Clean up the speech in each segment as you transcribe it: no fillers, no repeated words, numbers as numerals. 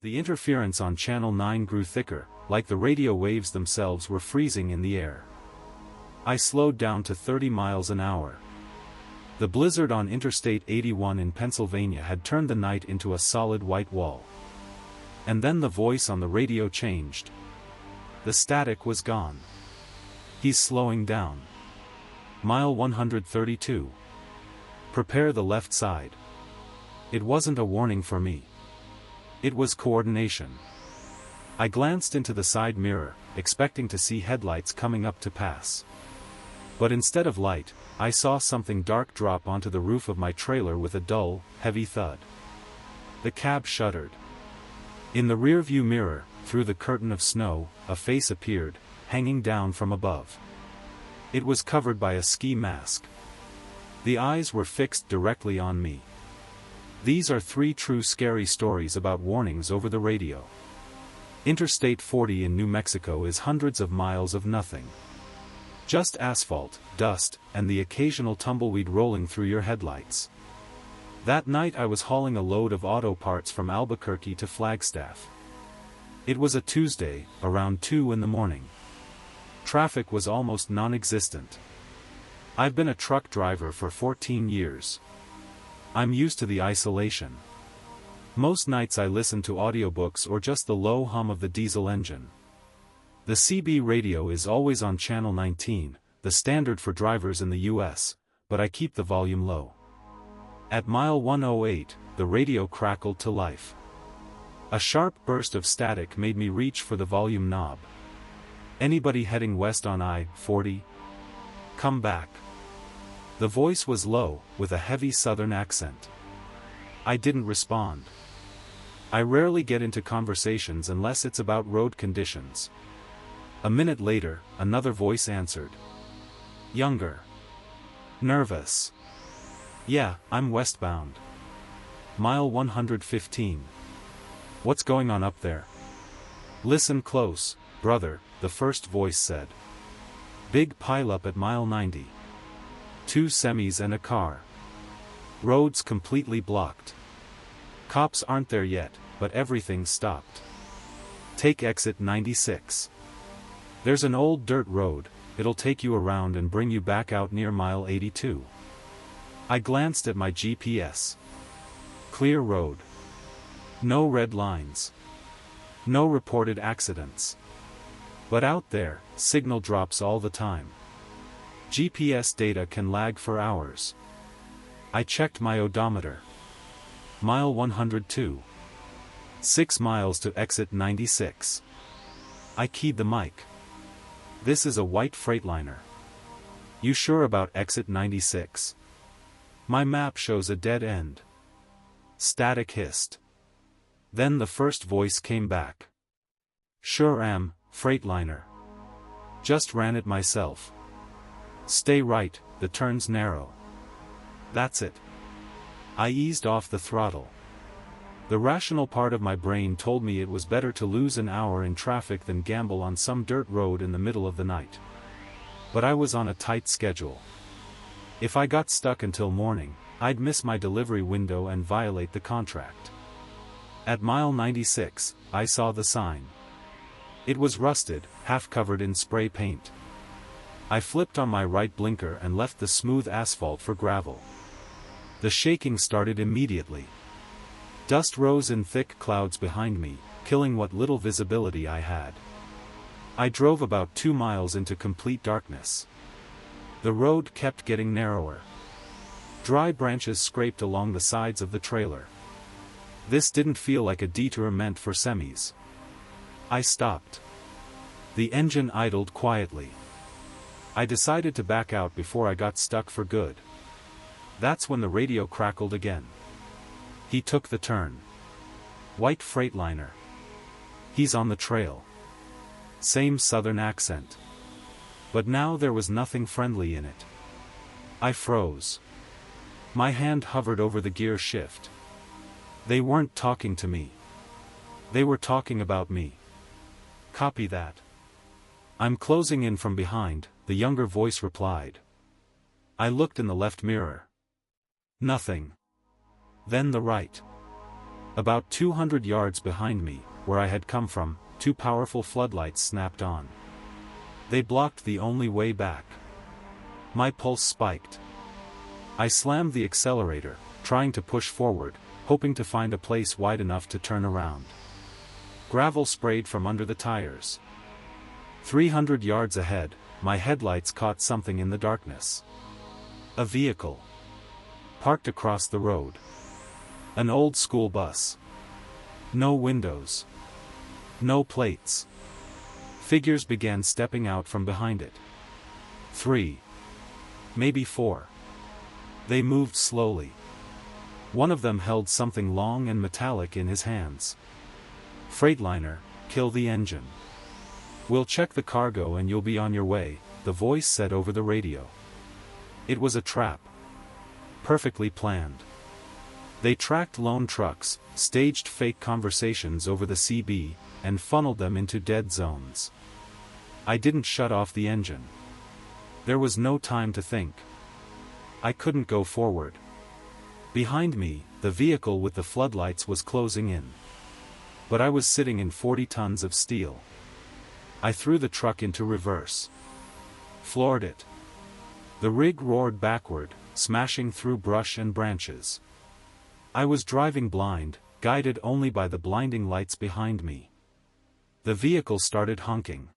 The interference on Channel 9 grew thicker, like the radio waves themselves were freezing in the air. I slowed down to 30 miles an hour. The blizzard on Interstate 81 in Pennsylvania had turned the night into a solid white wall. And then the voice on the radio changed. The static was gone. He's slowing down. Mile 132. Prepare the left side. It wasn't a warning for me. It was coordination. I glanced into the side mirror, expecting to see headlights coming up to pass. But instead of light, I saw something dark drop onto the roof of my trailer with a dull, heavy thud. The cab shuddered. In the rearview mirror, through the curtain of snow, a face appeared, hanging down from above. It was covered by a ski mask. The eyes were fixed directly on me. These are 3 true scary stories about warnings over the radio. Interstate 40 in New Mexico is hundreds of miles of nothing. Just asphalt, dust, and the occasional tumbleweed rolling through your headlights. That night I was hauling a load of auto parts from Albuquerque to Flagstaff. It was a Tuesday, around 2 in the morning. Traffic was almost non-existent. I've been a truck driver for 14 years. I'm used to the isolation. Most nights I listen to audiobooks or just the low hum of the diesel engine. The CB radio is always on Channel 19, the standard for drivers in the US, but I keep the volume low. At mile 108, the radio crackled to life. A sharp burst of static made me reach for the volume knob. Anybody heading west on I-40? Come back. The voice was low, with a heavy southern accent. I didn't respond. I rarely get into conversations unless it's about road conditions. A minute later, another voice answered. Younger. Nervous. Yeah, I'm westbound. Mile 115. What's going on up there? Listen close, brother, the first voice said. Big pileup at mile 90. 2 semis and a car. Roads completely blocked. Cops aren't there yet, but everything's stopped. Take exit 96. There's an old dirt road, it'll take you around and bring you back out near mile 82. I glanced at my GPS. Clear road. No red lines. No reported accidents. But out there, signal drops all the time. GPS data can lag for hours. I checked my odometer. Mile 102. 6 miles to exit 96. I keyed the mic. This is a white Freightliner. You sure about exit 96? My map shows a dead end. Static hissed. Then the first voice came back. Sure am, Freightliner. Just ran it myself. Stay right, the turn's narrow. That's it. I eased off the throttle. The rational part of my brain told me it was better to lose an hour in traffic than gamble on some dirt road in the middle of the night. But I was on a tight schedule. If I got stuck until morning, I'd miss my delivery window and violate the contract. At mile 96, I saw the sign. It was rusted, half covered in spray paint. I flipped on my right blinker and left the smooth asphalt for gravel. The shaking started immediately. Dust rose in thick clouds behind me, killing what little visibility I had. I drove about 2 miles into complete darkness. The road kept getting narrower. Dry branches scraped along the sides of the trailer. This didn't feel like a detour meant for semis. I stopped. The engine idled quietly. I decided to back out before I got stuck for good. That's when the radio crackled again. He took the turn. White Freightliner. He's on the trail. Same southern accent. But now there was nothing friendly in it. I froze. My hand hovered over the gear shift. They weren't talking to me. They were talking about me. Copy that. I'm closing in from behind, the younger voice replied. I looked in the left mirror. Nothing. Then the right. About 200 yards behind me, where I had come from, two powerful floodlights snapped on. They blocked the only way back. My pulse spiked. I slammed the accelerator, trying to push forward, hoping to find a place wide enough to turn around. Gravel sprayed from under the tires. 300 yards ahead, my headlights caught something in the darkness. A vehicle. Parked across the road. An old school bus. No windows. No plates. Figures began stepping out from behind it. 3. Maybe 4. They moved slowly. One of them held something long and metallic in his hands. "Freightliner, kill the engine. We'll check the cargo and you'll be on your way," the voice said over the radio. It was a trap. Perfectly planned. They tracked lone trucks, staged fake conversations over the CB, and funneled them into dead zones. I didn't shut off the engine. There was no time to think. I couldn't go forward. Behind me, the vehicle with the floodlights was closing in. But I was sitting in 40 tons of steel. I threw the truck into reverse. Floored it. The rig roared backward, smashing through brush and branches. I was driving blind, guided only by the blinding lights behind me. The vehicle started honking.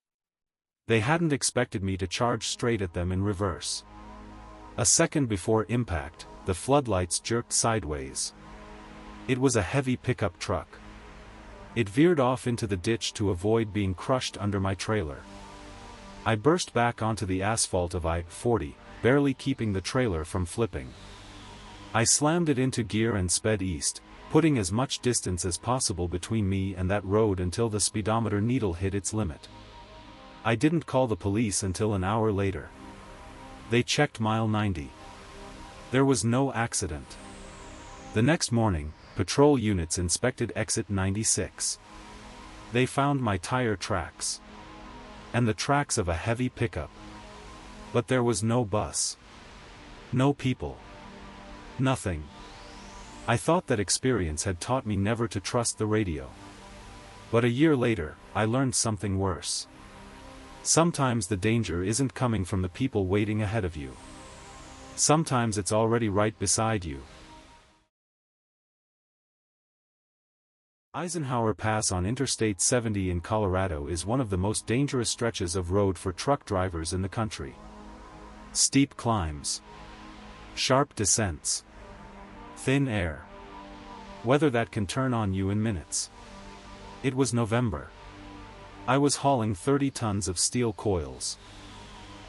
They hadn't expected me to charge straight at them in reverse. A second before impact, the floodlights jerked sideways. It was a heavy pickup truck. It veered off into the ditch to avoid being crushed under my trailer. I burst back onto the asphalt of I-40, barely keeping the trailer from flipping. I slammed it into gear and sped east, putting as much distance as possible between me and that road until the speedometer needle hit its limit. I didn't call the police until an hour later. They checked mile 90. There was no accident. The next morning, patrol units inspected exit 96. They found my tire tracks. And the tracks of a heavy pickup. But there was no bus. No people. Nothing. I thought that experience had taught me never to trust the radio. But a year later, I learned something worse. Sometimes the danger isn't coming from the people waiting ahead of you. Sometimes it's already right beside you. Eisenhower Pass on Interstate 70 in Colorado is one of the most dangerous stretches of road for truck drivers in the country. Steep climbs. Sharp descents. Thin air. Weather that can turn on you in minutes. It was November. I was hauling 30 tons of steel coils.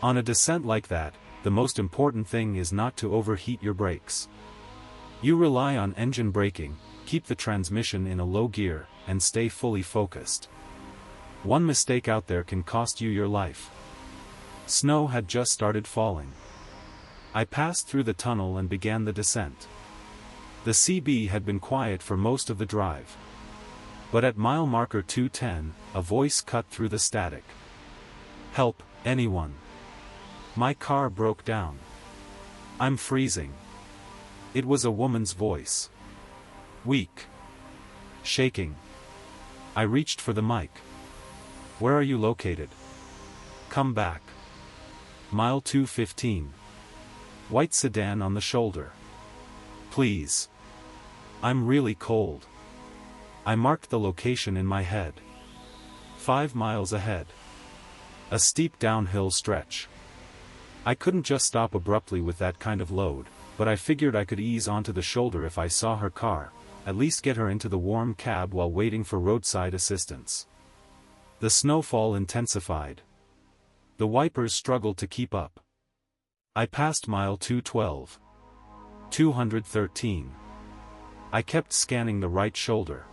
On a descent like that, the most important thing is not to overheat your brakes. You rely on engine braking, keep the transmission in a low gear, and stay fully focused. One mistake out there can cost you your life. Snow had just started falling. I passed through the tunnel and began the descent. The CB had been quiet for most of the drive. But at mile marker 210, a voice cut through the static. "Help, anyone. My car broke down. I'm freezing." It was a woman's voice. Weak. Shaking. I reached for the mic. "Where are you located?" "Come back. Mile 215. White sedan on the shoulder. Please. I'm really cold." I marked the location in my head. 5 miles ahead. A steep downhill stretch. I couldn't just stop abruptly with that kind of load, but I figured I could ease onto the shoulder if I saw her car, at least get her into the warm cab while waiting for roadside assistance. The snowfall intensified. The wipers struggled to keep up. I passed mile 212. 213. I kept scanning the right shoulder.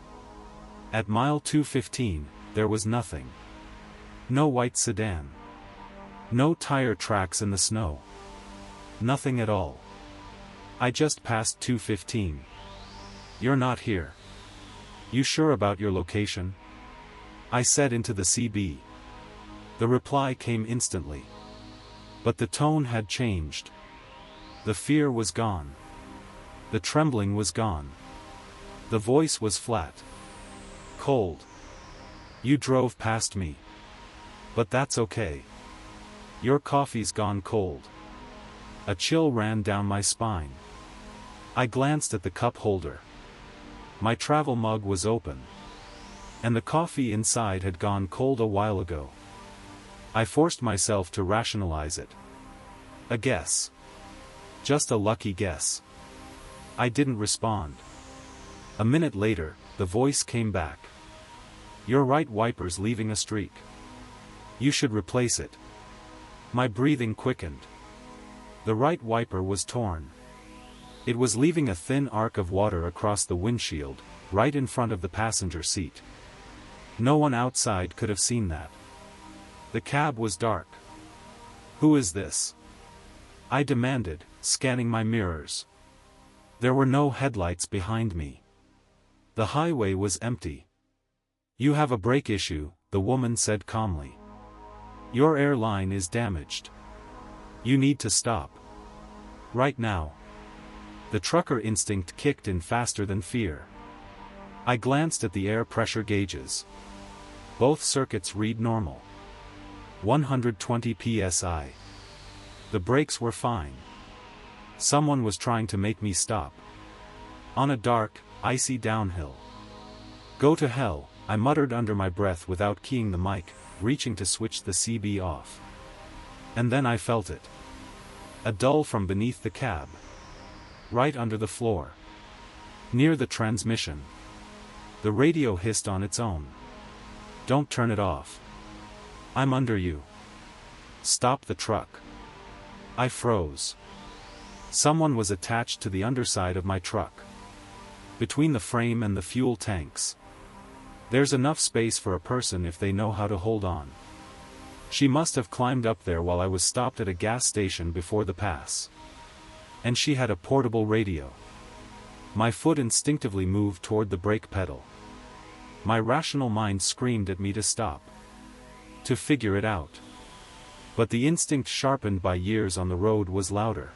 At mile 215, there was nothing. No white sedan. No tire tracks in the snow. Nothing at all. I just passed 215. "You're not here. You sure about your location?" I said into the CB. The reply came instantly. But the tone had changed. The fear was gone. The trembling was gone. The voice was flat. Cold. You drove past me. But that's okay. Your coffee's gone cold. A chill ran down my spine. I glanced at the cup holder. My travel mug was open. And the coffee inside had gone cold a while ago. I forced myself to rationalize it. A guess. Just a lucky guess. I didn't respond. A minute later, the voice came back. Your right wiper's leaving a streak. You should replace it. My breathing quickened. The right wiper was torn. It was leaving a thin arc of water across the windshield, right in front of the passenger seat. No one outside could have seen that. The cab was dark. Who is this? I demanded, scanning my mirrors. There were no headlights behind me. The highway was empty. You have a brake issue, the woman said calmly. Your airline is damaged. You need to stop. Right now. The trucker instinct kicked in faster than fear. I glanced at the air pressure gauges. Both circuits read normal. 120 psi. The brakes were fine. Someone was trying to make me stop. On a dark, icy downhill. Go to hell, I muttered under my breath without keying the mic, reaching to switch the CB off. And then I felt it. A dull from beneath the cab. Right under the floor. Near the transmission. The radio hissed on its own. Don't turn it off. I'm under you. Stop the truck. I froze. Someone was attached to the underside of my truck. Between the frame and the fuel tanks. There's enough space for a person if they know how to hold on. She must have climbed up there while I was stopped at a gas station before the pass. And she had a portable radio. My foot instinctively moved toward the brake pedal. My rational mind screamed at me to stop. To figure it out. But the instinct sharpened by years on the road was louder.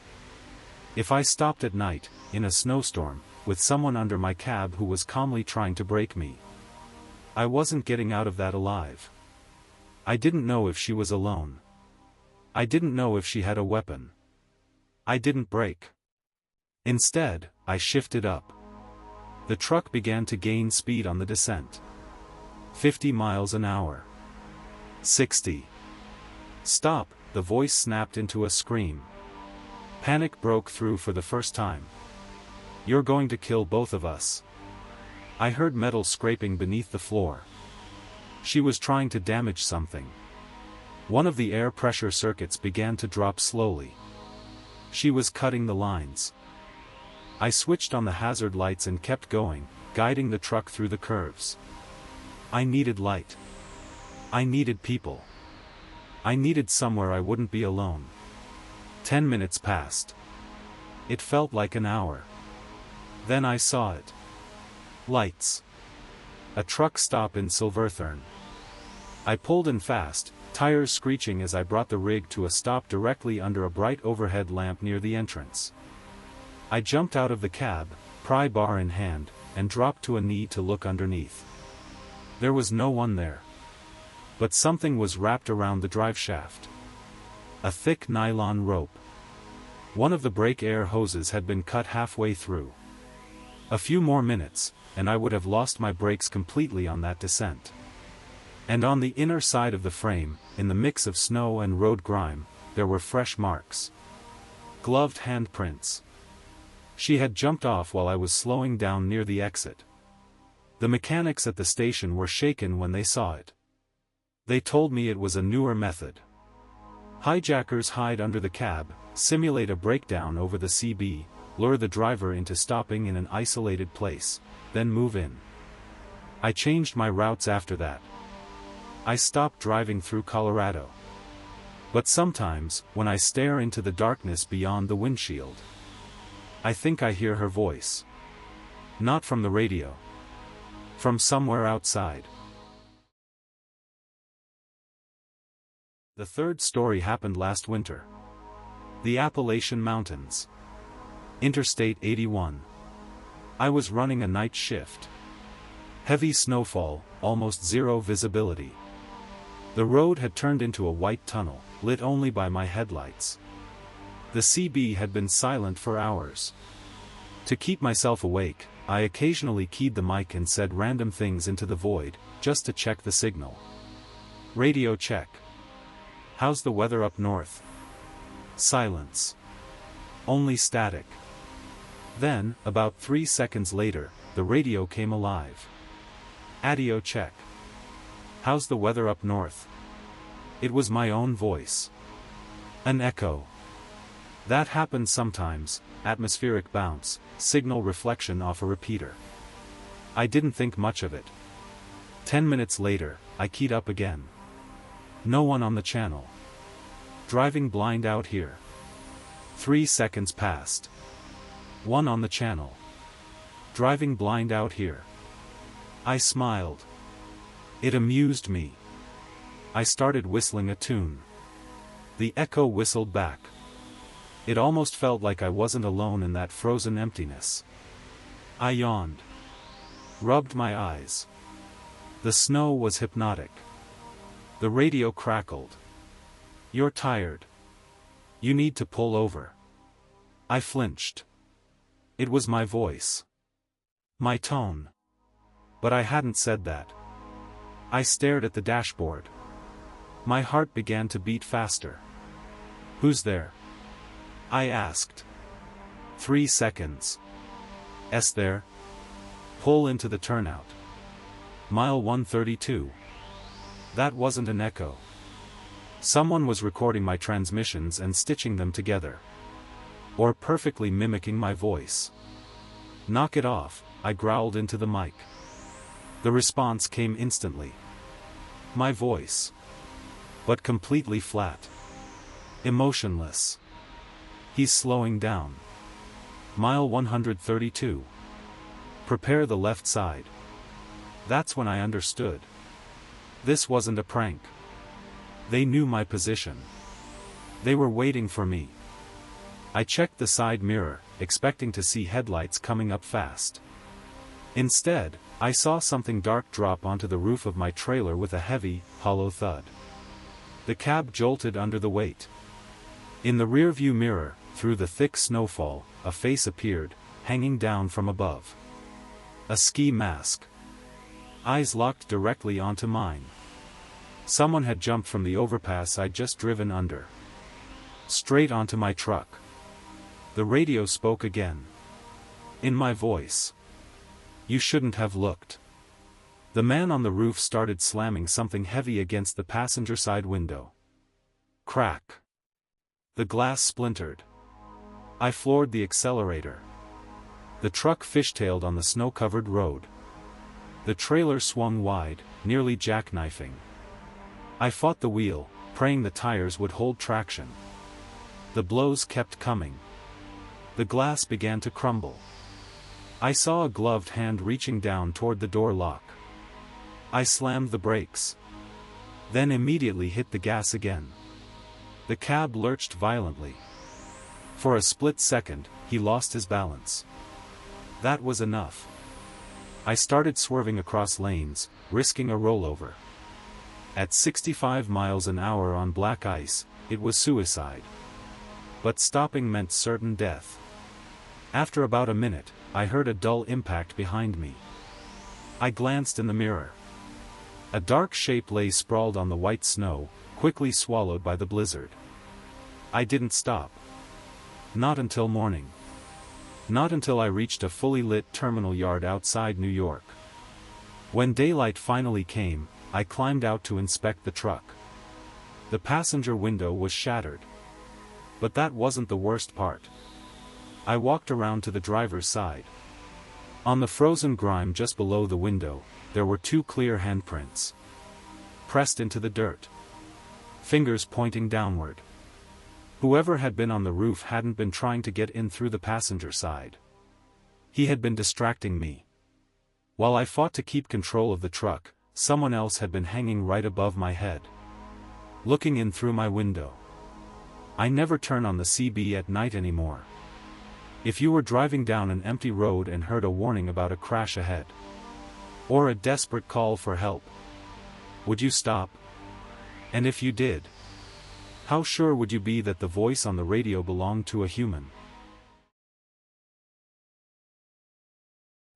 If I stopped at night, in a snowstorm, with someone under my cab who was calmly trying to brake me, I wasn't getting out of that alive. I didn't know if she was alone. I didn't know if she had a weapon. I didn't brake. Instead, I shifted up. The truck began to gain speed on the descent. 50 miles an hour. 60. Stop, the voice snapped into a scream. Panic broke through for the first time. You're going to kill both of us. I heard metal scraping beneath the floor. She was trying to damage something. One of the air pressure circuits began to drop slowly. She was cutting the lines. I switched on the hazard lights and kept going, guiding the truck through the curves. I needed light. I needed people. I needed somewhere I wouldn't be alone. 10 minutes passed. It felt like an hour. Then I saw it. Lights. A truck stop in Silverthorne. I pulled in fast, tires screeching as I brought the rig to a stop directly under a bright overhead lamp near the entrance. I jumped out of the cab, pry bar in hand, and dropped to a knee to look underneath. There was no one there. But something was wrapped around the driveshaft. A thick nylon rope. One of the brake air hoses had been cut halfway through. A few more minutes, and I would have lost my brakes completely on that descent. And on the inner side of the frame, in the mix of snow and road grime, there were fresh marks. Gloved handprints. She had jumped off while I was slowing down near the exit. The mechanics at the station were shaken when they saw it. They told me it was a newer method. Hijackers hide under the cab, simulate a breakdown over the CB, lure the driver into stopping in an isolated place, then move in. I changed my routes after that. I stopped driving through Colorado. But sometimes, when I stare into the darkness beyond the windshield, I think I hear her voice. Not from the radio. From somewhere outside. The third story happened last winter. The Appalachian Mountains. Interstate 81. I was running a night shift. Heavy snowfall, almost zero visibility. The road had turned into a white tunnel, lit only by my headlights. The CB had been silent for hours. To keep myself awake, I occasionally keyed the mic and said random things into the void, just to check the signal. Radio check. How's the weather up north? Silence. Only static. Then, about 3 seconds later, the radio came alive. Audio check. How's the weather up north? It was my own voice. An echo. That happens sometimes, atmospheric bounce, signal reflection off a repeater. I didn't think much of it. 10 minutes later, I keyed up again. No one on the channel. Driving blind out here. 3 seconds passed. One on the channel. Driving blind out here. I smiled. It amused me. I started whistling a tune. The echo whistled back. It almost felt like I wasn't alone in that frozen emptiness. I yawned. Rubbed my eyes. The snow was hypnotic. The radio crackled. You're tired. You need to pull over. I flinched. It was my voice. My tone. But I hadn't said that. I stared at the dashboard. My heart began to beat faster. Who's there? I asked. 3 seconds. S there? Pull into the turnout. Mile 132. That wasn't an echo. Someone was recording my transmissions and stitching them together. Or perfectly mimicking my voice. Knock it off, I growled into the mic. The response came instantly. My voice. But completely flat. Emotionless. He's slowing down. Mile 132. Prepare the left side. That's when I understood. This wasn't a prank. They knew my position. They were waiting for me. I checked the side mirror, expecting to see headlights coming up fast. Instead, I saw something dark drop onto the roof of my trailer with a heavy, hollow thud. The cab jolted under the weight. In the rearview mirror, through the thick snowfall, a face appeared, hanging down from above. A ski mask. Eyes locked directly onto mine. Someone had jumped from the overpass I'd just driven under. Straight onto my truck. The radio spoke again. In my voice. You shouldn't have looked. The man on the roof started slamming something heavy against the passenger side window. Crack. The glass splintered. I floored the accelerator. The truck fishtailed on the snow-covered road. The trailer swung wide, nearly jackknifing. I fought the wheel, praying the tires would hold traction. The blows kept coming. The glass began to crumble. I saw a gloved hand reaching down toward the door lock. I slammed the brakes. Then immediately hit the gas again. The cab lurched violently. For a split second, he lost his balance. That was enough. I started swerving across lanes, risking a rollover. At 65 miles an hour on black ice, it was suicide. But stopping meant certain death. After about a minute, I heard a dull impact behind me. I glanced in the mirror. A dark shape lay sprawled on the white snow, quickly swallowed by the blizzard. I didn't stop. Not until morning. Not until I reached a fully lit terminal yard outside New York. When daylight finally came, I climbed out to inspect the truck. The passenger window was shattered. But that wasn't the worst part. I walked around to the driver's side. On the frozen grime just below the window, there were 2 clear handprints. Pressed into the dirt. Fingers pointing downward. Whoever had been on the roof hadn't been trying to get in through the passenger side. He had been distracting me. While I fought to keep control of the truck, someone else had been hanging right above my head. Looking in through my window. I never turn on the CB at night anymore. If you were driving down an empty road and heard a warning about a crash ahead, or a desperate call for help, would you stop? And if you did, how sure would you be that the voice on the radio belonged to a human?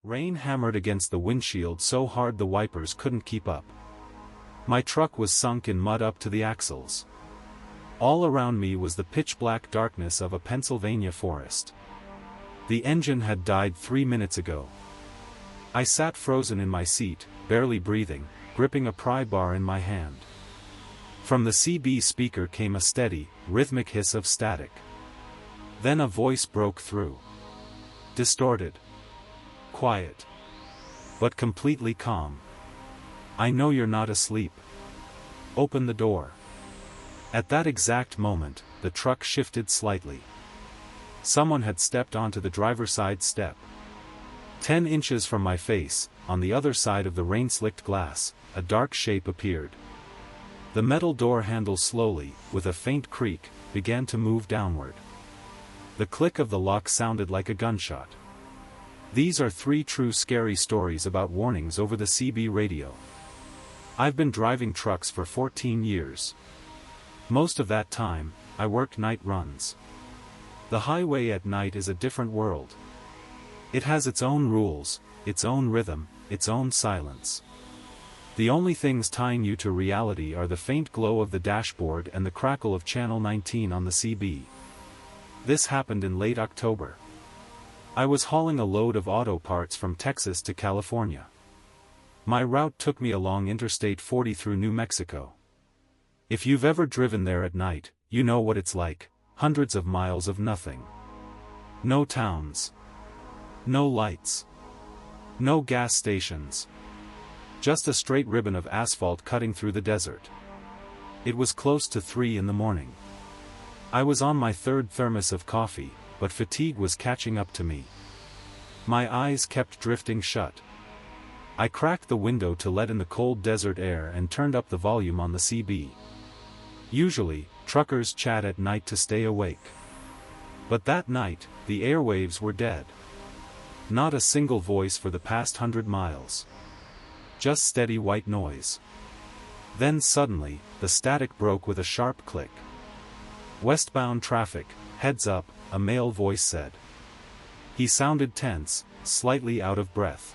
Rain hammered against the windshield so hard the wipers couldn't keep up. My truck was sunk in mud up to the axles. All around me was the pitch-black darkness of a Pennsylvania forest. The engine had died 3 minutes ago. I sat frozen in my seat, barely breathing, gripping a pry bar in my hand. From the CB speaker came a steady, rhythmic hiss of static. Then a voice broke through. Distorted. Quiet. But completely calm. I know you're not asleep. Open the door. At that exact moment, the truck shifted slightly. Someone had stepped onto the driver's side step. 10 inches from my face, on the other side of the rain-slicked glass, a dark shape appeared. The metal door handle slowly, with a faint creak, began to move downward. The click of the lock sounded like a gunshot. These are 3 true scary stories about warnings over the CB radio. I've been driving trucks for 14 years. Most of that time, I worked night runs. The highway at night is a different world. It has its own rules, its own rhythm, its own silence. The only things tying you to reality are the faint glow of the dashboard and the crackle of Channel 19 on the CB. This happened in late October. I was hauling a load of auto parts from Texas to California. My route took me along Interstate 40 through New Mexico. If you've ever driven there at night, you know what it's like, hundreds of miles of nothing. No towns. No lights. No gas stations. Just a straight ribbon of asphalt cutting through the desert. It was close to 3 in the morning. I was on my 3rd thermos of coffee, but fatigue was catching up to me. My eyes kept drifting shut. I cracked the window to let in the cold desert air and turned up the volume on the CB. Usually, truckers chat at night to stay awake. But that night, the airwaves were dead. Not a single voice for the past 100 miles. Just steady white noise. Then suddenly, the static broke with a sharp click. Westbound traffic, heads up, a male voice said. He sounded tense, slightly out of breath.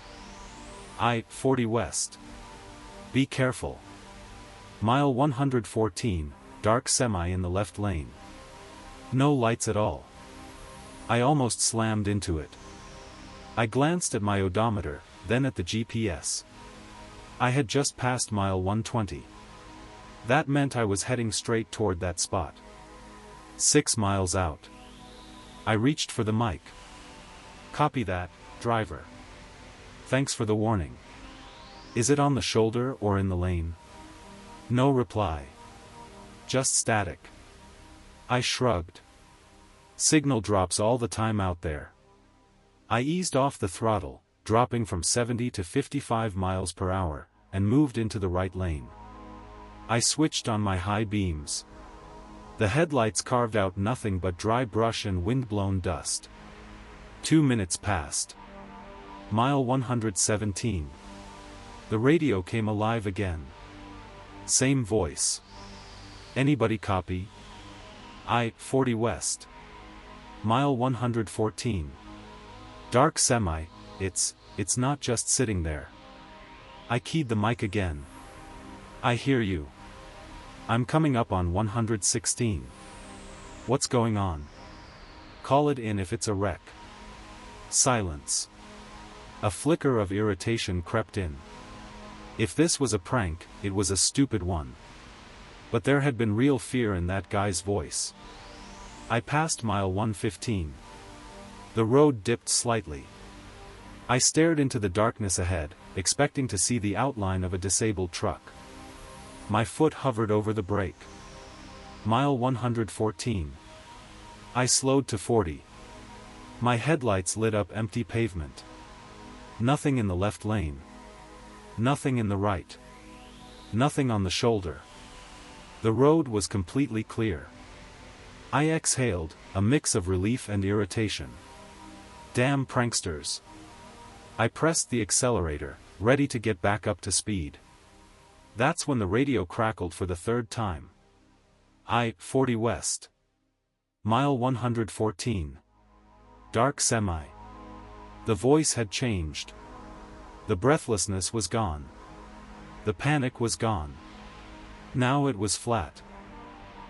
I-40 West. Be careful. Mile 114, dark semi in the left lane. No lights at all. I almost slammed into it. I glanced at my odometer, then at the GPS. I had just passed mile 120. That meant I was heading straight toward that spot. 6 miles out. I reached for the mic. Copy that, driver. Thanks for the warning. Is it on the shoulder or in the lane? No reply. Just static. I shrugged. Signal drops all the time out there. I eased off the throttle, dropping from 70 to 55 miles per hour, and moved into the right lane. I switched on my high beams. The headlights carved out nothing but dry brush and wind-blown dust. 2 minutes passed. Mile 117. The radio came alive again. Same voice. Anybody copy? I-40 West. Mile 114. Dark semi, it's not just sitting there. I keyed the mic again. I hear you. I'm coming up on 116. What's going on? Call it in if it's a wreck. Silence. A flicker of irritation crept in. If this was a prank, it was a stupid one. But there had been real fear in that guy's voice. I passed mile 115. The road dipped slightly. I stared into the darkness ahead, expecting to see the outline of a disabled truck. My foot hovered over the brake. Mile 114. I slowed to 40. My headlights lit up empty pavement. Nothing in the left lane. Nothing in the right. Nothing on the shoulder. The road was completely clear. I exhaled, a mix of relief and irritation. Damn pranksters. I pressed the accelerator, ready to get back up to speed. That's when the radio crackled for the third time. I-40 West. Mile 114. Dark semi. The voice had changed. The breathlessness was gone. The panic was gone. Now it was flat.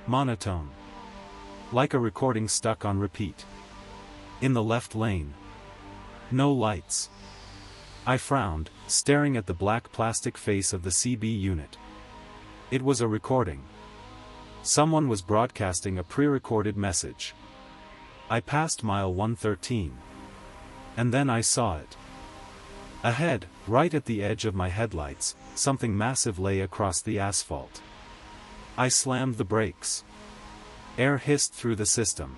Monotone. Like a recording stuck on repeat. In the left lane. No lights. I frowned, staring at the black plastic face of the CB unit. It was a recording. Someone was broadcasting a pre-recorded message. I passed mile 113. And then I saw it. Ahead, right at the edge of my headlights, something massive lay across the asphalt. I slammed the brakes. Air hissed through the system.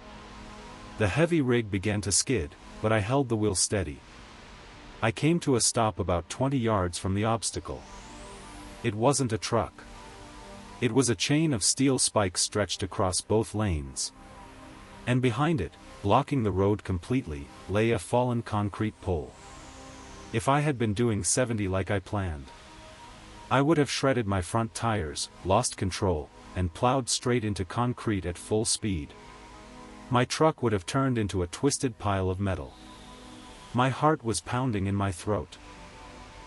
The heavy rig began to skid, but I held the wheel steady. I came to a stop about 20 yards from the obstacle. It wasn't a truck. It was a chain of steel spikes stretched across both lanes. And behind it, blocking the road completely, lay a fallen concrete pole. If I had been doing 70 like I planned, I would have shredded my front tires, lost control, and plowed straight into concrete at full speed. My truck would have turned into a twisted pile of metal. My heart was pounding in my throat.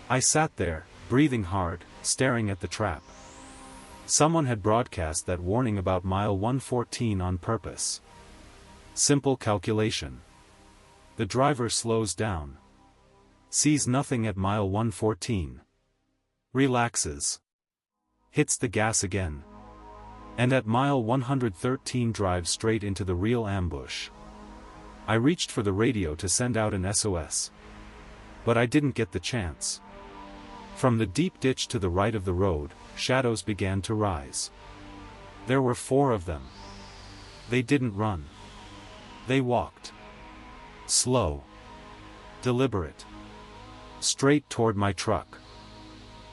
I sat there, breathing hard, staring at the trap. Someone had broadcast that warning about mile 114 on purpose. Simple calculation. The driver slows down. Sees nothing at mile 114. Relaxes. Hits the gas again. And at mile 113 drives straight into the real ambush. I reached for the radio to send out an SOS. But I didn't get the chance. From the deep ditch to the right of the road, shadows began to rise. There were 4 of them. They didn't run. They walked. Slow. Deliberate. Straight toward my truck.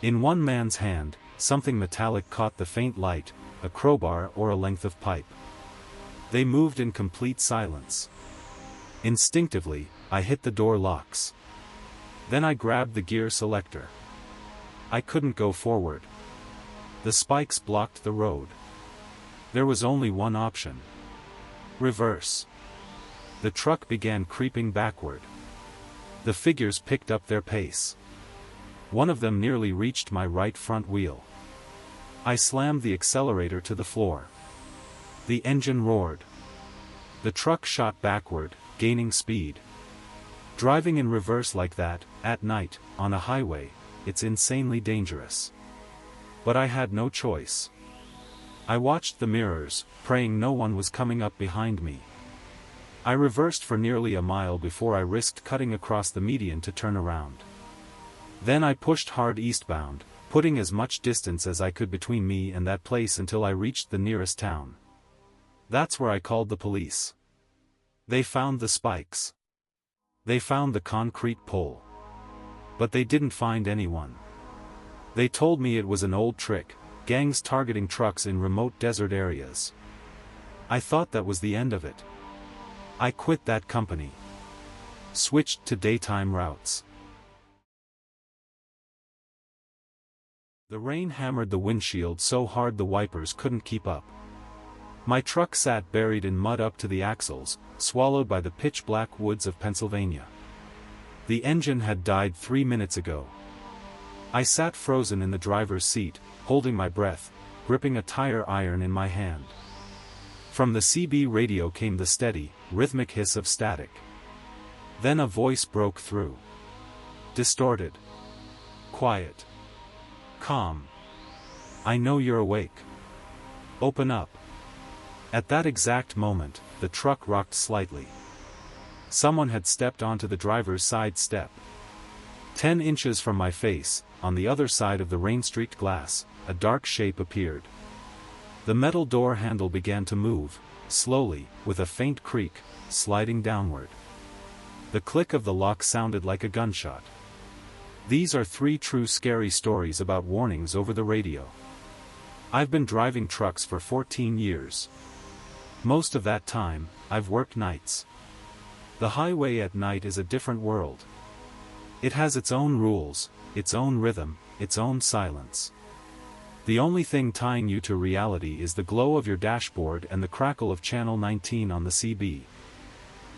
In one man's hand, something metallic caught the faint light, a crowbar or a length of pipe. They moved in complete silence. Instinctively, I hit the door locks. Then I grabbed the gear selector. I couldn't go forward. The spikes blocked the road. There was only one option. Reverse. The truck began creeping backward. The figures picked up their pace. One of them nearly reached my right front wheel. I slammed the accelerator to the floor. The engine roared. The truck shot backward, gaining speed. Driving in reverse like that, at night, on a highway, it's insanely dangerous. But I had no choice. I watched the mirrors, praying no one was coming up behind me. I reversed for nearly a mile before I risked cutting across the median to turn around. Then I pushed hard eastbound, putting as much distance as I could between me and that place until I reached the nearest town. That's where I called the police. They found the spikes. They found the concrete pole. But they didn't find anyone. They told me it was an old trick, gangs targeting trucks in remote desert areas. I thought that was the end of it. I quit that company. Switched to daytime routes. The rain hammered the windshield so hard the wipers couldn't keep up. My truck sat buried in mud up to the axles, swallowed by the pitch-black woods of Pennsylvania. The engine had died 3 minutes ago. I sat frozen in the driver's seat, holding my breath, gripping a tire iron in my hand. From the CB radio came the steady, rhythmic hiss of static. Then a voice broke through. Distorted. Quiet. Calm. I know you're awake. Open up. At that exact moment, the truck rocked slightly. Someone had stepped onto the driver's side step. 10 inches from my face, on the other side of the rain-streaked glass, a dark shape appeared. The metal door handle began to move, slowly, with a faint creak, sliding downward. The click of the lock sounded like a gunshot. These are 3 true scary stories about warnings over the radio. I've been driving trucks for 14 years. Most of that time, I've worked nights. The highway at night is a different world. It has its own rules, its own rhythm, its own silence. The only thing tying you to reality is the glow of your dashboard and the crackle of Channel 19 on the CB.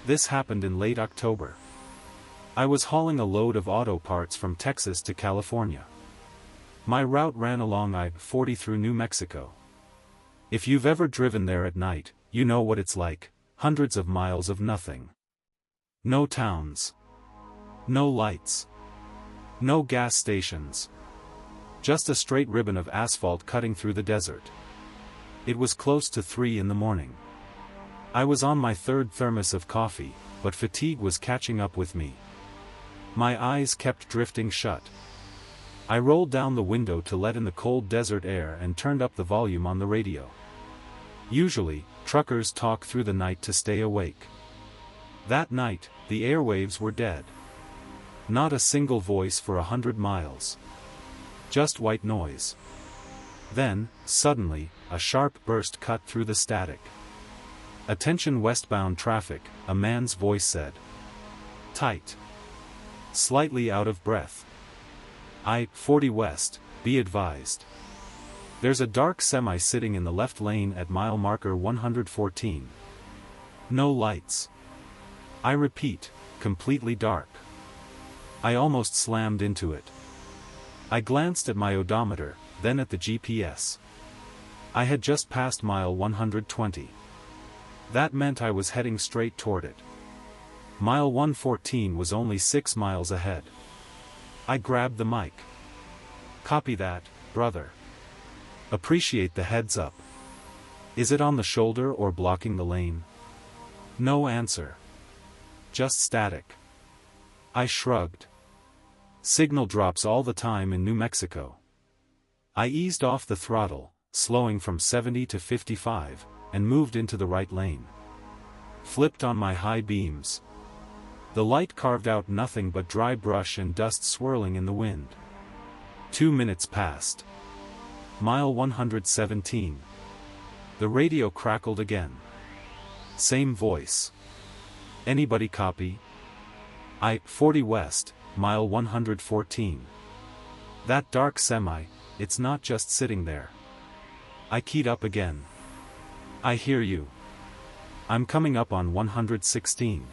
This happened in late October. I was hauling a load of auto parts from Texas to California. My route ran along I-40 through New Mexico. If you've ever driven there at night, you know what it's like, hundreds of miles of nothing. No towns. No lights. No gas stations. Just a straight ribbon of asphalt cutting through the desert. It was close to 3 in the morning. I was on my third thermos of coffee, but fatigue was catching up with me. My eyes kept drifting shut. I rolled down the window to let in the cold desert air and turned up the volume on the radio. Usually, truckers talk through the night to stay awake. That night, the airwaves were dead. Not a single voice for 100 miles. Just white noise. Then, suddenly, a sharp burst cut through the static. "Attention westbound traffic," a man's voice said. Tight. Slightly out of breath. I-40 West, be advised. There's a dark semi sitting in the left lane at mile marker 114. No lights. I repeat, completely dark. I almost slammed into it. I glanced at my odometer, then at the GPS. I had just passed mile 120. That meant I was heading straight toward it. Mile 114 was only 6 miles ahead. I grabbed the mic. "Copy that, brother. Appreciate the heads up. Is it on the shoulder or blocking the lane?" No answer. Just static. I shrugged. Signal drops all the time in New Mexico. I eased off the throttle, slowing from 70 to 55, and moved into the right lane. Flipped on my high beams. The light carved out nothing but dry brush and dust swirling in the wind. 2 minutes passed. Mile 117. The radio crackled again. Same voice. "Anybody copy? I-40 West, mile 114. That dark semi, it's not just sitting there." I keyed up again. "I hear you. I'm coming up on 116.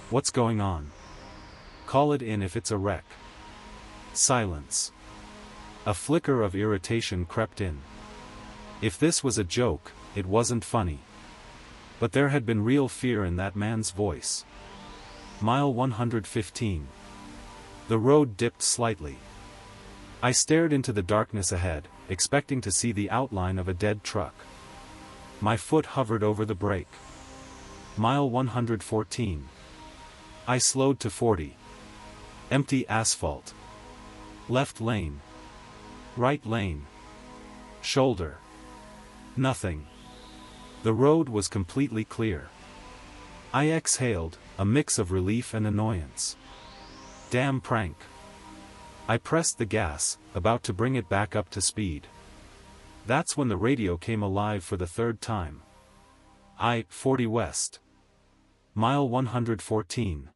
What's going on? Call it in if it's a wreck." Silence. A flicker of irritation crept in. If this was a joke, it wasn't funny. But there had been real fear in that man's voice. Mile 115. The road dipped slightly. I stared into the darkness ahead, expecting to see the outline of a dead truck. My foot hovered over the brake. Mile 114. I slowed to 40. Empty asphalt. Left lane. Right lane. Shoulder. Nothing. The road was completely clear. I exhaled, a mix of relief and annoyance. Damn prank. I pressed the gas, about to bring it back up to speed. That's when the radio came alive for the third time. I-40 West. Mile 114.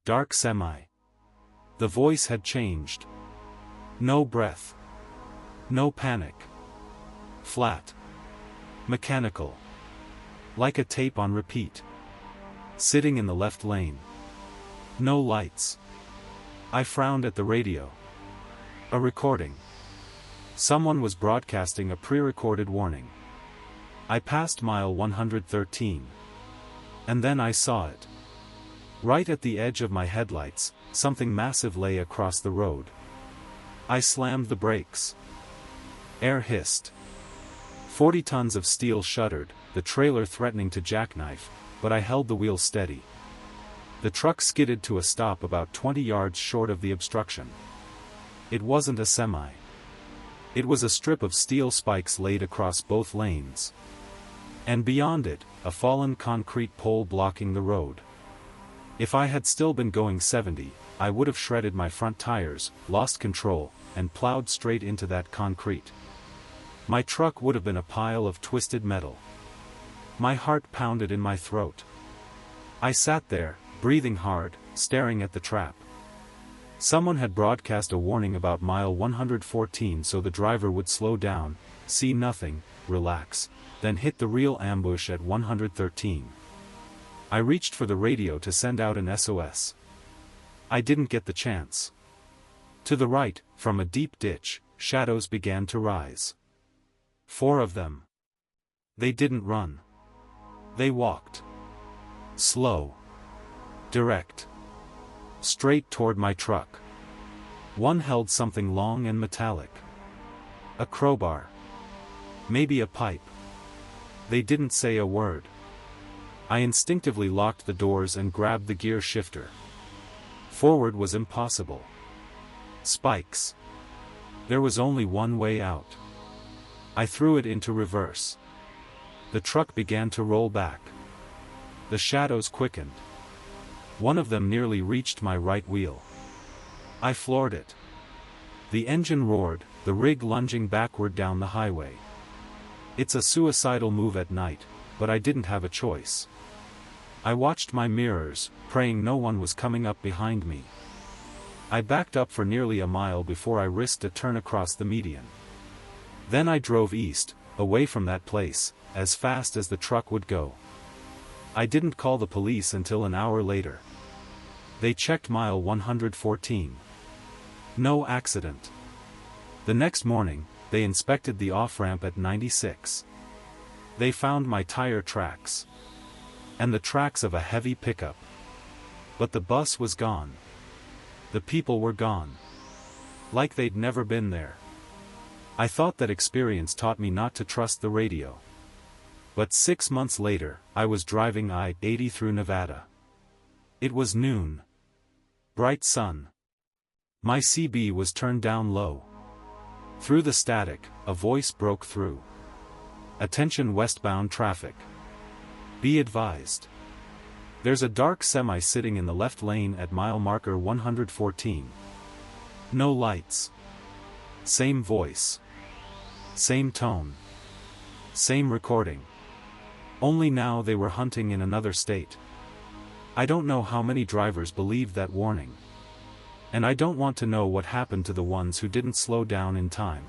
Dark semi. The voice had changed. No breath. No panic. Flat. Mechanical. Like a tape on repeat. Sitting in the left lane. No lights. I frowned at the radio. A recording. Someone was broadcasting a pre-recorded warning. I passed mile 113. And then I saw it. Right at the edge of my headlights, something massive lay across the road. I slammed the brakes. Air hissed. 40 tons of steel shuddered, the trailer threatening to jackknife, but I held the wheel steady. The truck skidded to a stop about 20 yards short of the obstruction. It wasn't a semi. It was a strip of steel spikes laid across both lanes. And beyond it, a fallen concrete pole blocking the road. If I had still been going 70, I would have shredded my front tires, lost control, and plowed straight into that concrete. My truck would have been a pile of twisted metal. My heart pounded in my throat. I sat there, breathing hard, staring at the trap. Someone had broadcast a warning about mile 114 so the driver would slow down, see nothing, relax, then hit the real ambush at 113. I reached for the radio to send out an SOS. I didn't get the chance. To the right, from a deep ditch, shadows began to rise. 4 of them. They didn't run. They walked. Slow. Direct. Straight toward my truck. One held something long and metallic. A crowbar. Maybe a pipe. They didn't say a word. I instinctively locked the doors and grabbed the gear shifter. Forward was impossible. Spikes. There was only one way out. I threw it into reverse. The truck began to roll back. The shadows quickened. One of them nearly reached my right wheel. I floored it. The engine roared, the rig lunging backward down the highway. It's a suicidal move at night, but I didn't have a choice. I watched my mirrors, praying no one was coming up behind me. I backed up for nearly a mile before I risked a turn across the median. Then I drove east, away from that place, as fast as the truck would go. I didn't call the police until an hour later. They checked mile 114. No accident. The next morning, they inspected the off-ramp at 96. They found my tire tracks. And the tracks of a heavy pickup. But the bus was gone. The people were gone. Like they'd never been there. I thought that experience taught me not to trust the radio. But 6 months later, I was driving I-80 through Nevada. It was noon. Bright sun. My CB was turned down low. Through the static, a voice broke through. Attention westbound traffic. Be advised. There's a dark semi sitting in the left lane at mile marker 114. No lights. Same voice. Same tone. Same recording. Only now they were hunting in another state. I don't know how many drivers believed that warning. And I don't want to know what happened to the ones who didn't slow down in time.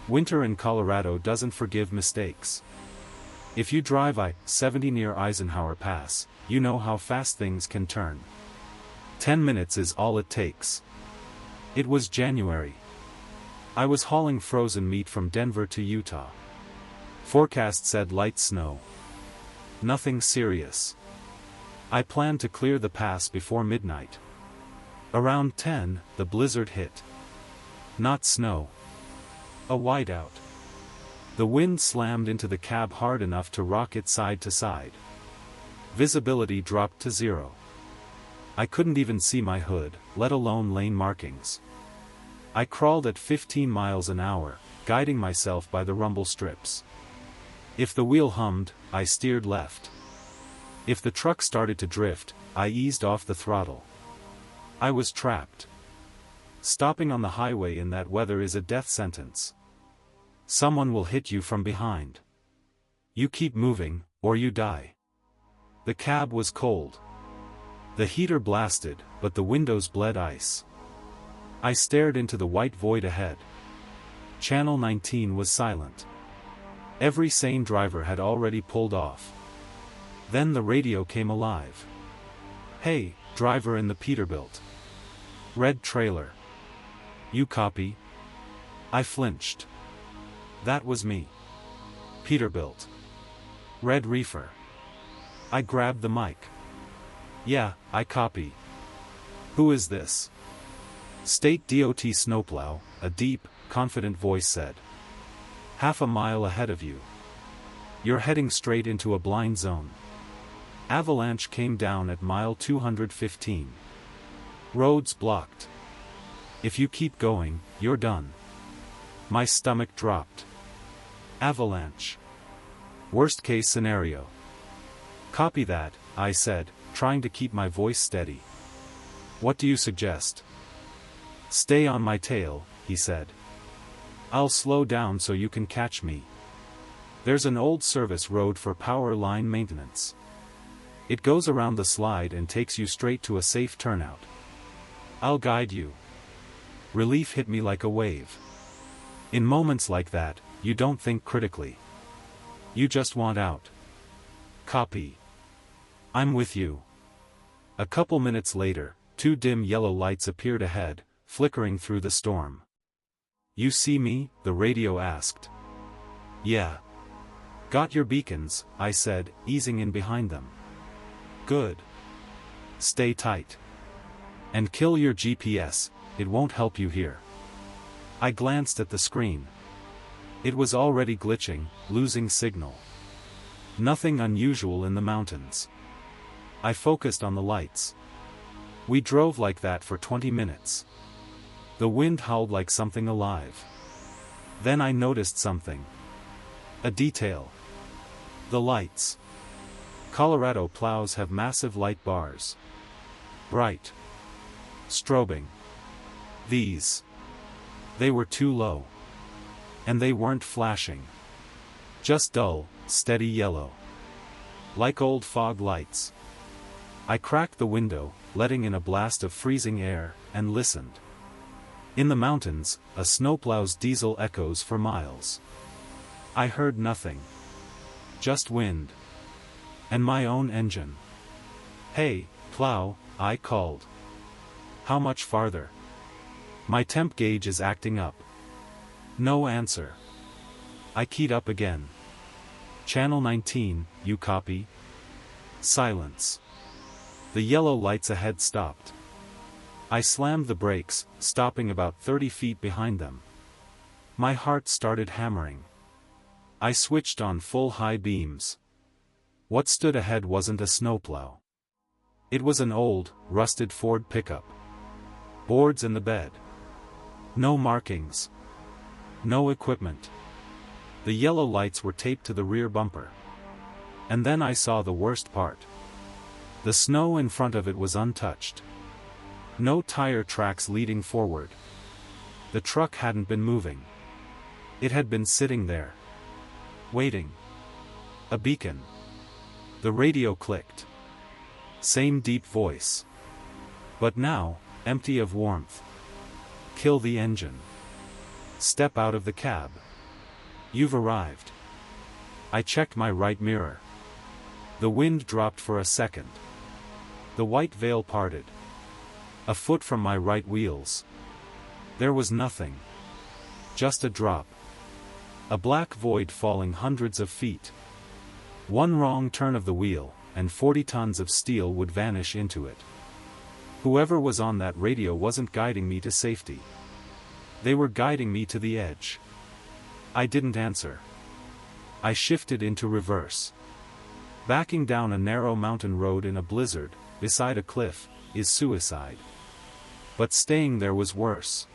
Winter in Colorado doesn't forgive mistakes. If you drive I-70 near Eisenhower Pass, you know how fast things can turn. 10 minutes is all it takes. It was January. I was hauling frozen meat from Denver to Utah. Forecast said light snow. Nothing serious. I planned to clear the pass before midnight. Around 10, the blizzard hit. Not snow. A whiteout. The wind slammed into the cab hard enough to rock it side to side. Visibility dropped to 0. I couldn't even see my hood, let alone lane markings. I crawled at 15 miles an hour, guiding myself by the rumble strips. If the wheel hummed, I steered left. If the truck started to drift, I eased off the throttle. I was trapped. Stopping on the highway in that weather is a death sentence. Someone will hit you from behind. You keep moving, or you die. The cab was cold. The heater blasted, but the windows bled ice. I stared into the white void ahead. Channel 19 was silent. Every sane driver had already pulled off. Then the radio came alive. Hey, driver in the Peterbilt. Red trailer. You copy? I flinched. That was me. Peterbilt. Red reefer. I grabbed the mic. Yeah, I copy. Who is this? State DOT snowplow, a deep, confident voice said. Half a mile ahead of you. You're heading straight into a blind zone. Avalanche came down at mile 215. Roads blocked. If you keep going, you're done. My stomach dropped. Avalanche. Worst case scenario. Copy that, I said, trying to keep my voice steady. What do you suggest? Stay on my tail, he said. I'll slow down so you can catch me. There's an old service road for power line maintenance. It goes around the slide and takes you straight to a safe turnout. I'll guide you. Relief hit me like a wave. In moments like that, you don't think critically. You just want out. Copy. I'm with you. A couple minutes later, 2 dim yellow lights appeared ahead, flickering through the storm. You see me? The radio asked. Yeah. Got your beacons, I said, easing in behind them. Good. Stay tight. And kill your GPS, it won't help you here. I glanced at the screen. It was already glitching, losing signal. Nothing unusual in the mountains. I focused on the lights. We drove like that for 20 minutes. The wind howled like something alive. Then I noticed something. A detail. The lights. Colorado plows have massive light bars. Bright. Strobing. These. They were too low. And they weren't flashing. Just dull, steady yellow. Like old fog lights. I cracked the window, letting in a blast of freezing air, and listened. In the mountains, a snowplow's diesel echoes for miles. I heard nothing. Just wind. And my own engine. Hey, plow, I called. How much farther? My temp gauge is acting up. No answer. I keyed up again. Channel 19, you copy? Silence. The yellow lights ahead stopped. I slammed the brakes, stopping about 30 feet behind them. My heart started hammering. I switched on full high beams. What stood ahead wasn't a snowplow. It was an old, rusted Ford pickup. Boards in the bed. No markings. No equipment. The yellow lights were taped to the rear bumper. And then I saw the worst part. The snow in front of it was untouched. No tire tracks leading forward. The truck hadn't been moving. It had been sitting there. Waiting. A beacon. The radio clicked. Same deep voice. But now, empty of warmth. Kill the engine. Step out of the cab. You've arrived. I checked my right mirror. The wind dropped for a second. The white veil parted. A foot from my right wheels. There was nothing. Just a drop. A black void falling hundreds of feet. One wrong turn of the wheel, and 40 tons of steel would vanish into it. Whoever was on that radio wasn't guiding me to safety. They were guiding me to the edge. I didn't answer. I shifted into reverse. Backing down a narrow mountain road in a blizzard, beside a cliff, is suicide. But staying there was worse.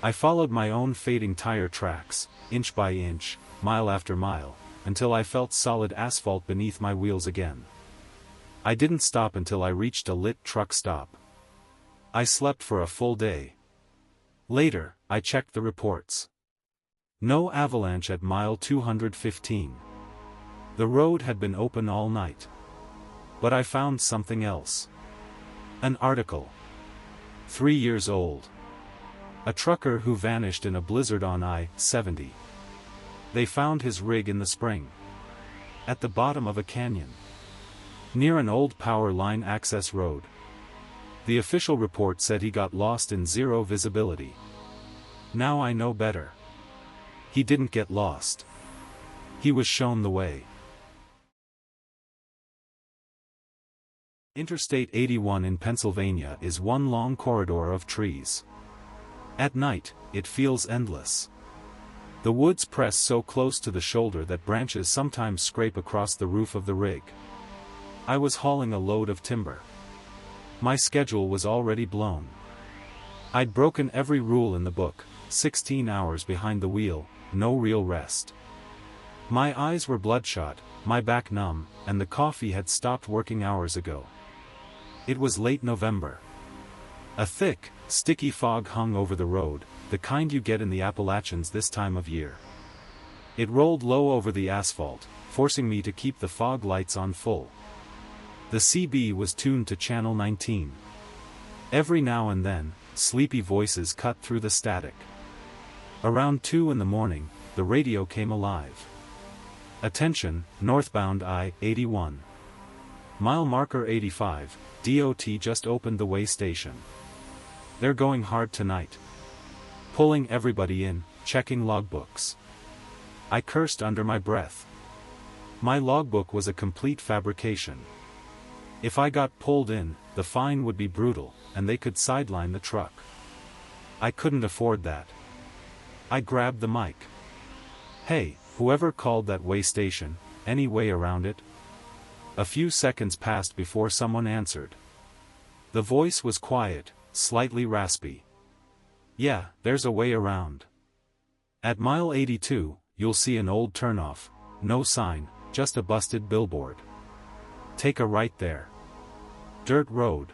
I followed my own fading tire tracks, inch by inch, mile after mile, until I felt solid asphalt beneath my wheels again. I didn't stop until I reached a lit truck stop. I slept for a full day. Later, I checked the reports. No avalanche at mile 215. The road had been open all night. But I found something else. An article. 3 years old. A trucker who vanished in a blizzard on I-70. They found his rig in the spring. At the bottom of a canyon. Near an old power line access road. The official report said he got lost in zero visibility. Now I know better. He didn't get lost. He was shown the way. Interstate 81 in Pennsylvania is one long corridor of trees. At night, it feels endless. The woods press so close to the shoulder that branches sometimes scrape across the roof of the rig. I was hauling a load of timber. My schedule was already blown. I'd broken every rule in the book, 16 hours behind the wheel, no real rest. My eyes were bloodshot, my back numb, and the coffee had stopped working hours ago. It was late November. A thick, sticky fog hung over the road, the kind you get in the Appalachians this time of year. It rolled low over the asphalt, forcing me to keep the fog lights on full. The CB was tuned to channel 19. Every now and then, sleepy voices cut through the static. Around 2 in the morning, the radio came alive. Attention, northbound I-81. Mile marker 85, DOT just opened the way station. They're going hard tonight. Pulling everybody in, checking logbooks. I cursed under my breath. My logbook was a complete fabrication. If I got pulled in, the fine would be brutal, and they could sideline the truck. I couldn't afford that. I grabbed the mic. Hey, whoever called that way station, any way around it? A few seconds passed before someone answered. The voice was quiet, slightly raspy. Yeah, there's a way around. At mile 82, you'll see an old turnoff, no sign, just a busted billboard. Take a right there. Dirt road.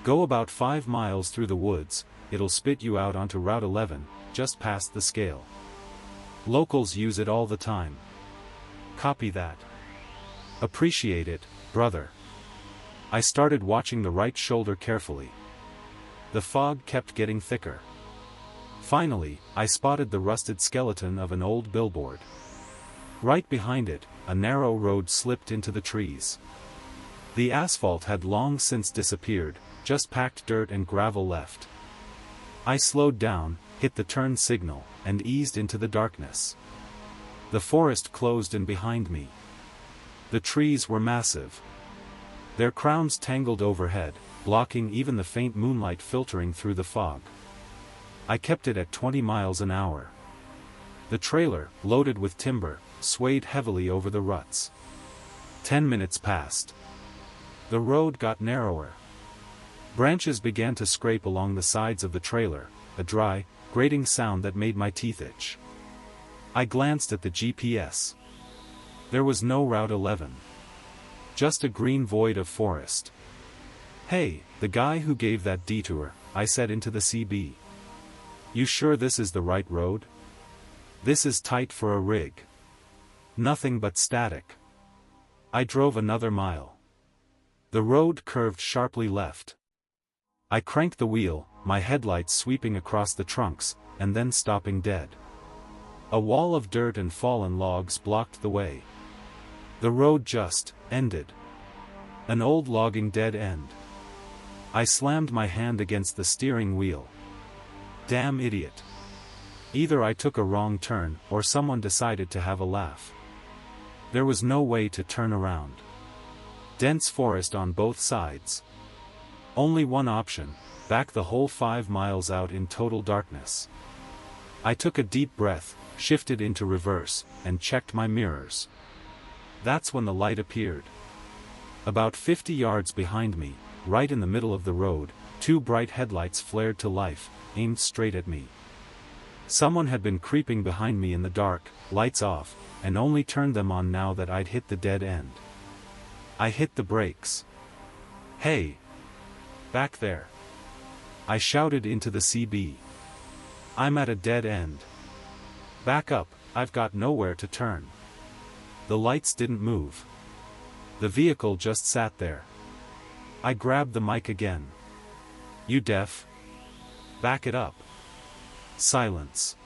Go about 5 miles through the woods, it'll spit you out onto Route 11, just past the scale. Locals use it all the time. Copy that. Appreciate it, brother. I started watching the right shoulder carefully. The fog kept getting thicker. Finally, I spotted the rusted skeleton of an old billboard. Right behind it, a narrow road slipped into the trees. The asphalt had long since disappeared, just packed dirt and gravel left. I slowed down, hit the turn signal, and eased into the darkness. The forest closed in behind me. The trees were massive. Their crowns tangled overhead, blocking even the faint moonlight filtering through the fog. I kept it at 20 miles an hour. The trailer, loaded with timber, swayed heavily over the ruts. 10 minutes passed. The road got narrower. Branches began to scrape along the sides of the trailer, a dry, grating sound that made my teeth itch. I glanced at the GPS. There was no Route 11. Just a green void of forest. Hey, the guy who gave that detour, I said into the CB. You sure this is the right road? This is tight for a rig. Nothing but static. I drove another mile. The road curved sharply left. I cranked the wheel, my headlights sweeping across the trunks, and then stopping dead. A wall of dirt and fallen logs blocked the way. The road just ended. An old logging dead end. I slammed my hand against the steering wheel. Damn idiot. Either I took a wrong turn, or someone decided to have a laugh. There was no way to turn around. Dense forest on both sides. Only one option, back the whole 5 miles out in total darkness. I took a deep breath, shifted into reverse, and checked my mirrors. That's when the light appeared. About 50 yards behind me, right in the middle of the road, 2 bright headlights flared to life, aimed straight at me. Someone had been creeping behind me in the dark, lights off, and only turned them on now that I'd hit the dead end. I hit the brakes. Hey! Back there! I shouted into the CB. I'm at a dead end. Back up, I've got nowhere to turn. The lights didn't move. The vehicle just sat there. I grabbed the mic again. You deaf? Back it up. Silence.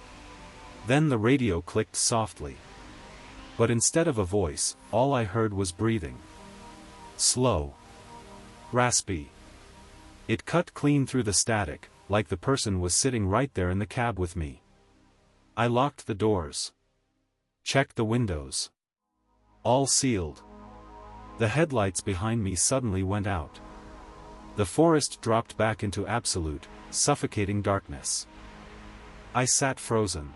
Then the radio clicked softly. But instead of a voice, all I heard was breathing. Slow. Raspy. It cut clean through the static, like the person was sitting right there in the cab with me. I locked the doors. Checked the windows. All sealed. The headlights behind me suddenly went out. The forest dropped back into absolute, suffocating darkness. I sat frozen.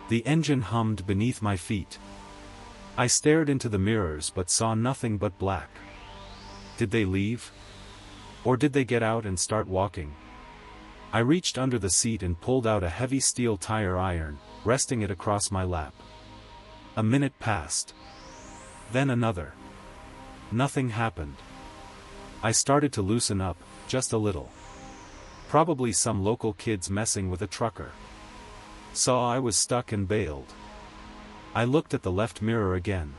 The engine hummed beneath my feet. I stared into the mirrors but saw nothing but black. Did they leave? Or did they get out and start walking? I reached under the seat and pulled out a heavy steel tire iron, resting it across my lap. A minute passed. Then another. Nothing happened. I started to loosen up, just a little. Probably some local kids messing with a trucker. Saw I was stuck and bailed. I looked at the left mirror again.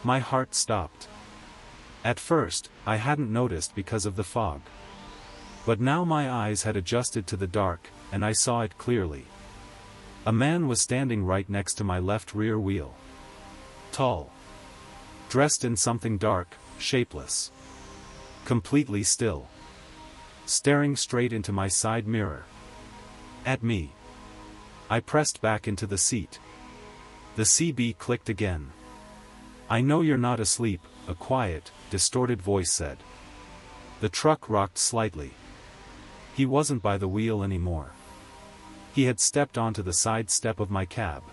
My heart stopped. At first, I hadn't noticed because of the fog. But now my eyes had adjusted to the dark, and I saw it clearly. A man was standing right next to my left rear wheel. Tall. Dressed in something dark, shapeless. Completely still. Staring straight into my side mirror. At me. I pressed back into the seat. The CB clicked again. "I know you're not asleep," a quiet, distorted voice said. The truck rocked slightly. He wasn't by the wheel anymore. He had stepped onto the side step of my cab.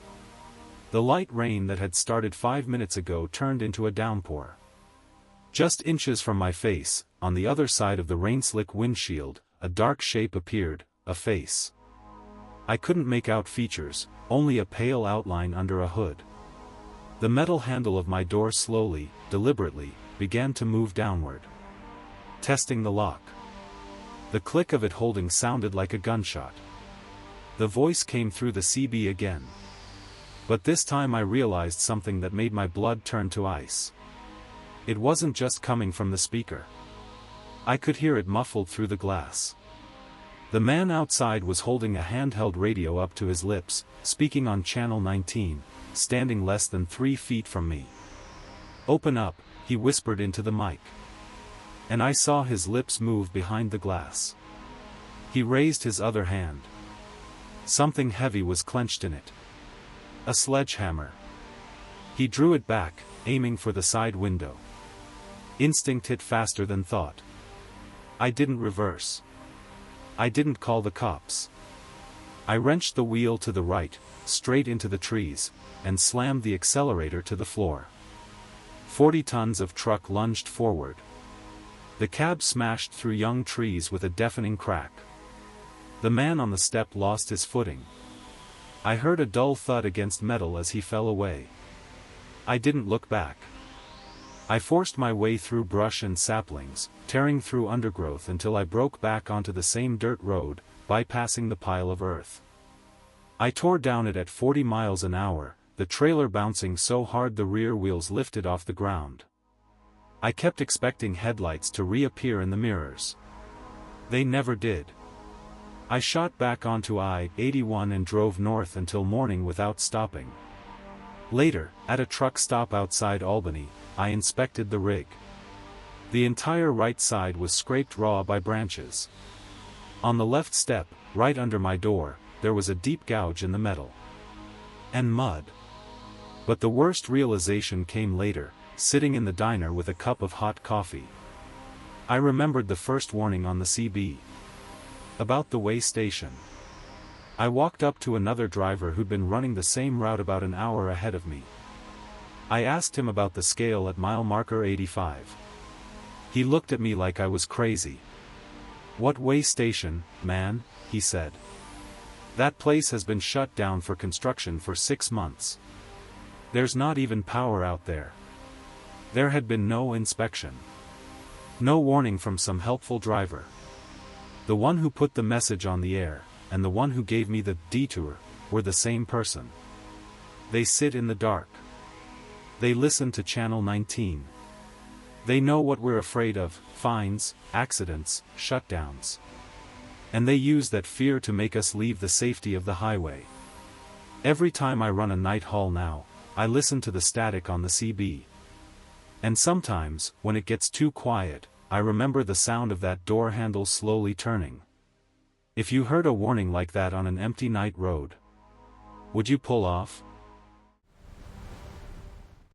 The light rain that had started 5 minutes ago turned into a downpour. Just inches from my face, on the other side of the rain-slick windshield, a dark shape appeared, a face. I couldn't make out features, only a pale outline under a hood. The metal handle of my door slowly, deliberately, began to move downward. Testing the lock. The click of it holding sounded like a gunshot. The voice came through the CB again. But this time I realized something that made my blood turn to ice. It wasn't just coming from the speaker. I could hear it muffled through the glass. The man outside was holding a handheld radio up to his lips, speaking on channel 19, standing less than 3 feet from me. "Open up," he whispered into the mic. And I saw his lips move behind the glass. He raised his other hand. Something heavy was clenched in it. A sledgehammer. He drew it back, aiming for the side window. Instinct hit faster than thought. I didn't reverse. I didn't call the cops. I wrenched the wheel to the right, straight into the trees, and slammed the accelerator to the floor. 40 tons of truck lunged forward. The cab smashed through young trees with a deafening crack. The man on the step lost his footing. I heard a dull thud against metal as he fell away. I didn't look back. I forced my way through brush and saplings, tearing through undergrowth until I broke back onto the same dirt road, bypassing the pile of earth. I tore down it at 40 miles an hour, the trailer bouncing so hard the rear wheels lifted off the ground. I kept expecting headlights to reappear in the mirrors. They never did. I shot back onto I-81 and drove north until morning without stopping. Later, at a truck stop outside Albany, I inspected the rig. The entire right side was scraped raw by branches. On the left step, right under my door, there was a deep gouge in the metal. And mud. But the worst realization came later, sitting in the diner with a cup of hot coffee. I remembered the first warning on the CB. About the way station. I walked up to another driver who'd been running the same route about an hour ahead of me. I asked him about the scale at mile marker 85. He looked at me like I was crazy. "What way station, man?" he said. "That place has been shut down for construction for 6 months. There's not even power out there." There had been no inspection. No warning from some helpful driver. The one who put the message on the air, and the one who gave me the detour, were the same person. They sit in the dark. They listen to channel 19. They know what we're afraid of: fines, accidents, shutdowns. And they use that fear to make us leave the safety of the highway. Every time I run a night haul now, I listen to the static on the CB. And sometimes, when it gets too quiet, I remember the sound of that door handle slowly turning. If you heard a warning like that on an empty night road, would you pull off?